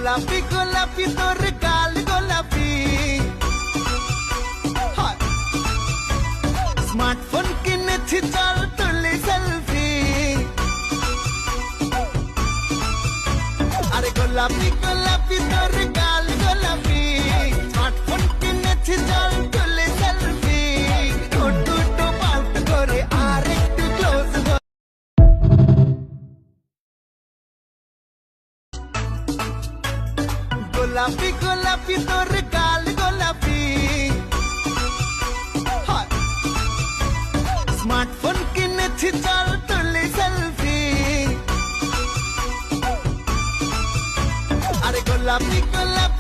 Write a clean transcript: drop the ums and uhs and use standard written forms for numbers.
গোলাপি গোলাপি তোর গাল গোলাপি স্মার্টফোন কিনেছি চল তুলি সেলফি আরে গোলাপি গোলাপি তোর গাল গোলাপি স্মার্টফোন কিনেছি চল তুলি সেলফি টুটু টু পাল্ট করে আর একটু ক্লোজ গোলাপি গোলাপি তোর গাল গোলাপি স্মার্টফোন কিনেছি চল তুলি সেলফি আরে গোলাপি গোলাপি